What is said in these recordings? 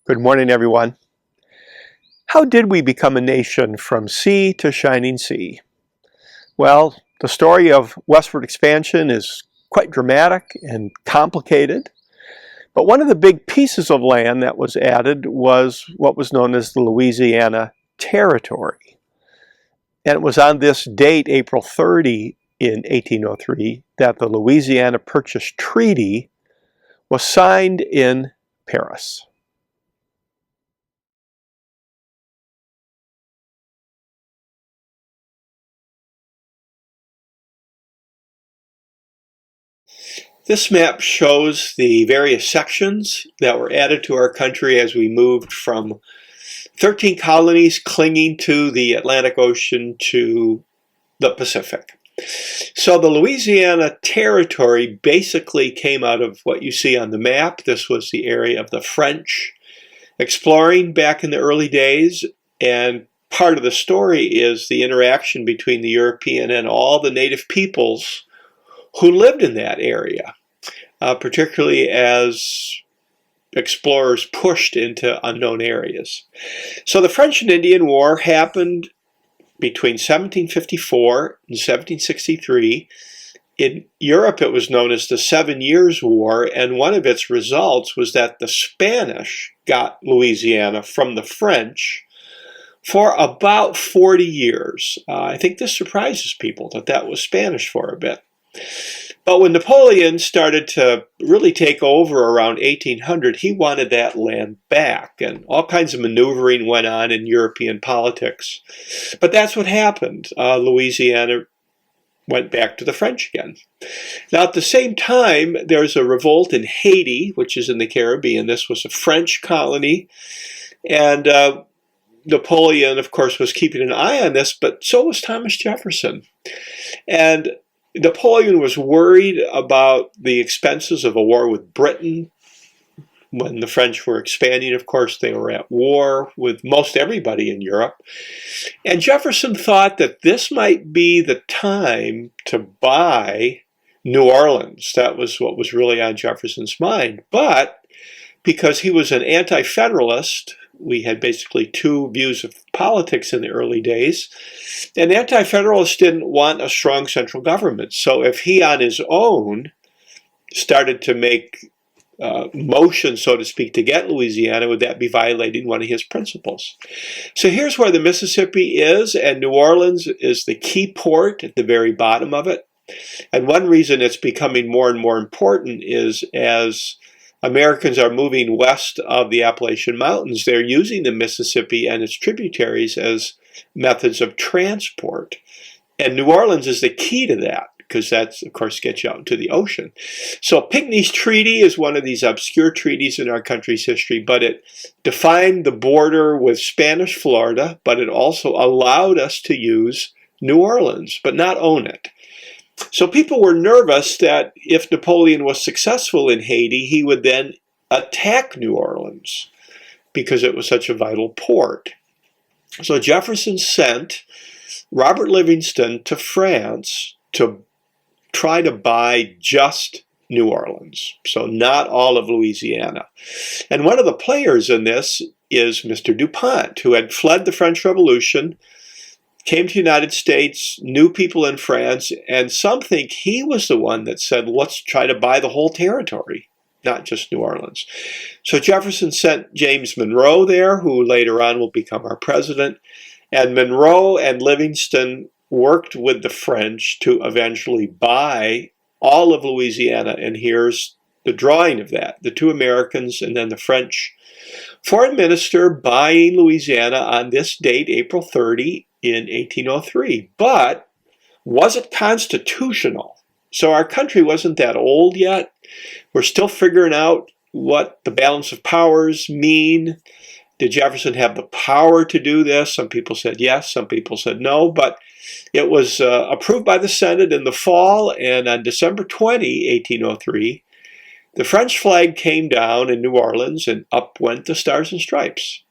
Good morning, everyone. How did we become a nation from sea to shining sea? Well, the story of westward expansion is quite dramatic and complicated, but one of the big pieces of land that was added was what was known as the Louisiana Territory. And it was on this date, April 30 in 1803, that the Louisiana Purchase Treaty was signed in Paris. This map shows the various sections that were added to our country as we moved from 13 colonies clinging to the Atlantic Ocean to the Pacific. So the Louisiana Territory basically came out of what you see on the map. This was the area of the French exploring back in the early days, and part of the story is the interaction between the European and all the native peoples who lived in that area. Particularly as explorers pushed into unknown areas. So the French and Indian War happened between 1754 and 1763. In Europe, it was known as the 7 Years' War, and one of its results was that the Spanish got Louisiana from the French for about 40 years. I think this surprises people that that was Spanish for a bit. But when Napoleon started to really take over around 1800, he wanted that land back, and all kinds of maneuvering went on in European politics. But that's what happened. Louisiana went back to the French again. Now, at the same time, there's a revolt in Haiti, which is in the Caribbean. This was a French colony, and Napoleon, of course, was keeping an eye on this, but so was Thomas Jefferson. And Napoleon was worried about the expenses of a war with Britain. When the French were expanding, of course, they were at war with most everybody in Europe. And Jefferson thought that this might be the time to buy New Orleans. That was what was really on Jefferson's mind. But because he was an anti-federalist, we had basically two views of politics in the early days, and anti-federalists didn't want a strong central government. So if he on his own started to make motions, so to speak, to get Louisiana, would that be violating one of his principles? So here's where the Mississippi is, and New Orleans is the key port at the very bottom of it. And one reason it's becoming more and more important is as Americans are moving west of the Appalachian Mountains, they're using the Mississippi and its tributaries as methods of transport. And New Orleans is the key to that, because that's, of course, gets you out into the ocean. So Pinckney's Treaty is one of these obscure treaties in our country's history, but it defined the border with Spanish Florida, but it also allowed us to use New Orleans, but not own it. So people were nervous that if Napoleon was successful in Haiti, he would then attack New Orleans because it was such a vital port. So Jefferson sent Robert Livingston to France to try to buy just New Orleans, so not all of Louisiana. And one of the players in this is Mr. DuPont, who had fled the French Revolution, came to the United States, knew people in France, and some think he was the one that said, let's try to buy the whole territory, not just New Orleans. So Jefferson sent James Monroe there, who later on will become our president, and Monroe and Livingston worked with the French to eventually buy all of Louisiana, and here's the drawing of that. The two Americans and then the French foreign minister buying Louisiana on this date, April 30, in 1803. But was it constitutional? So our country wasn't that old yet. We're still figuring out what the balance of powers mean. Did Jefferson have the power to do this? Some people said yes, some people said no, but it was approved by the Senate in the fall, and on December 20, 1803, the French flag came down in New Orleans and up went the Stars and Stripes.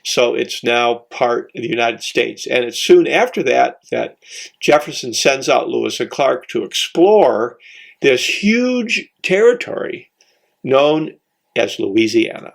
So it's now part of the United States. And it's soon after that that Jefferson sends out Lewis and Clark to explore this huge territory known as Louisiana.